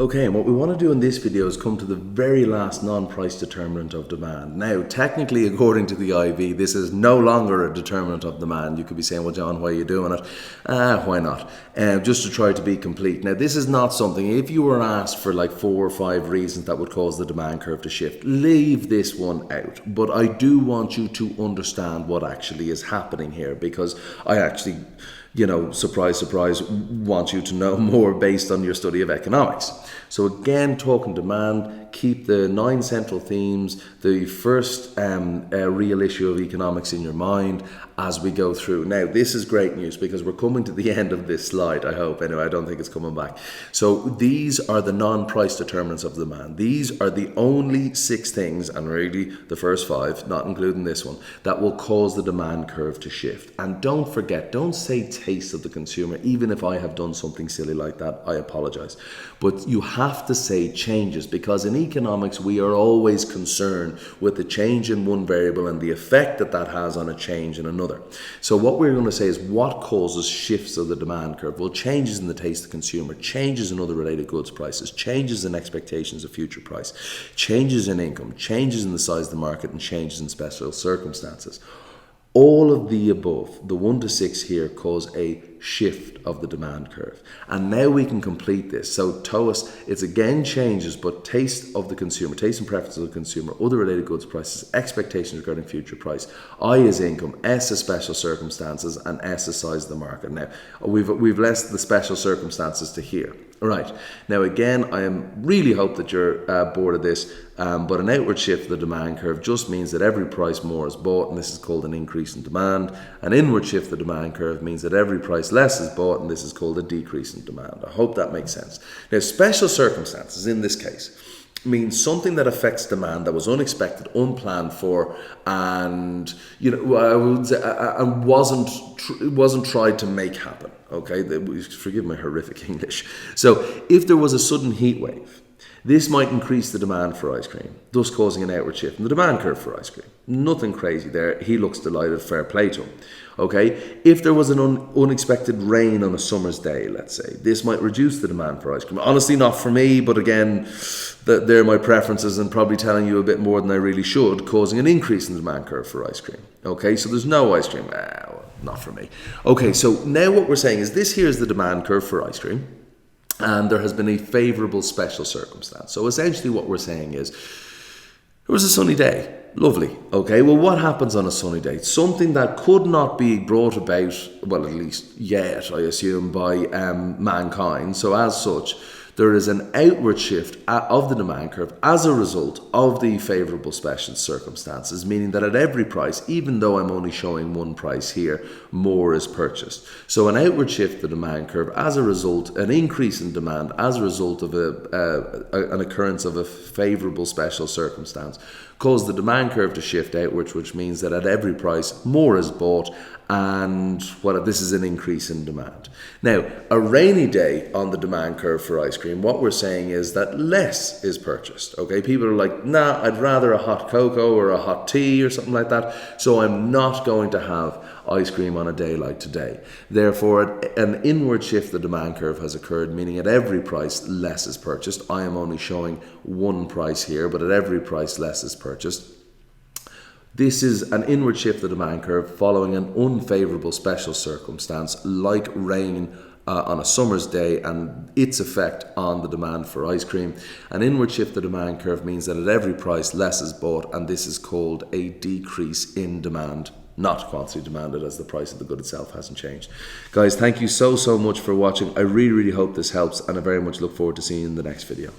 Okay, and what we want to do in this video is come to the very last non-price determinant of demand. Now, technically, according to the IV, this is no longer a determinant of demand. You could be saying, well, John, why are you doing it? Why not? Just to try to be complete. Now, this is not something, if you were asked for like 4 or 5 reasons that would cause the demand curve to shift, leave this one out. But I do want you to understand what actually is happening here, because I actually, surprise, surprise, want you to know more based on your study of economics. So again, talking demand, keep the 9 central themes, the first real issue of economics in your mind as we go through. Now, this is great news because we're coming to the end of this slide, I hope. Anyway, I don't think it's coming back. So these are the non-price determinants of demand. These are the only 6 things, and really the first 5, not including this one, that will cause the demand curve to shift. And don't forget, don't say taste of the consumer. Even if I have done something silly like that, I apologize. But you have to say changes, because in economics, we are always concerned with the change in one variable and the effect that that has on a change in another. So what we're going to say is what causes shifts of the demand curve? Well, changes in the taste of the consumer, changes in other related goods prices, changes in expectations of future price, changes in income, changes in the size of the market, and changes in special circumstances. All of the above, the 1 to 6 here, cause a shift of the demand curve. And now we can complete this. So TOAS, it's again changes, but taste of the consumer, taste and preference of the consumer, other related goods prices, expectations regarding future price. I is income, S is special circumstances, and S is size of the market. Now, we've left the special circumstances to here. All right. Now, again, I really hope that you're bored of this, but an outward shift of the demand curve just means that every price more is bought, and this is called an increase in demand. An inward shift of the demand curve means that every price less is bought, and this is called a decrease in demand. I hope that makes sense. Now, special circumstances in this case means something that affects demand that was unexpected, unplanned for, and I would say, and wasn't tried to make happen. Okay, forgive my horrific English. So if there was a sudden heat wave, this might increase the demand for ice cream, thus causing an outward shift in the demand curve for ice cream. Nothing crazy there. He looks delighted, fair play to him. Okay, if there was an unexpected rain on a summer's day, let's say, this might reduce the demand for ice cream. Honestly, not for me, but again, they're my preferences and probably telling you a bit more than I really should, causing an increase in the demand curve for ice cream. Okay, so there's no ice cream. Well, not for me. Okay, so now what we're saying is this here is the demand curve for ice cream, and there has been a favorable special circumstance. So essentially what we're saying is, it was a sunny day. Lovely. Okay, well, what happens on a sunny day? Something that could not be brought about, well, at least yet, I assume, by mankind. So as such, there is an outward shift of the demand curve as a result of the favorable special circumstances, meaning that at every price, even though I'm only showing one price here, more is purchased. So an outward shift of the demand curve as a result, an increase in demand as a result of an occurrence of a favorable special circumstance, cause the demand curve to shift outwards, which means that at every price, more is bought, and this is an increase in demand. Now, a rainy day on the demand curve for ice cream, what we're saying is that less is purchased. Okay, people are like, nah, I'd rather a hot cocoa or a hot tea or something like that, so I'm not going to have ice cream on a day like today. Therefore, an inward shift of the demand curve has occurred, meaning at every price, less is purchased. I am only showing one price here, but at every price, less is purchased. This is an inward shift of the demand curve following an unfavorable special circumstance like rain on a summer's day and its effect on the demand for ice cream. An inward shift of the demand curve means that at every price, less is bought, and this is called a decrease in demand, not quantity demanded, as the price of the good itself hasn't changed. Guys, thank you so much for watching. I really hope this helps, and I very much look forward to seeing you in the next video.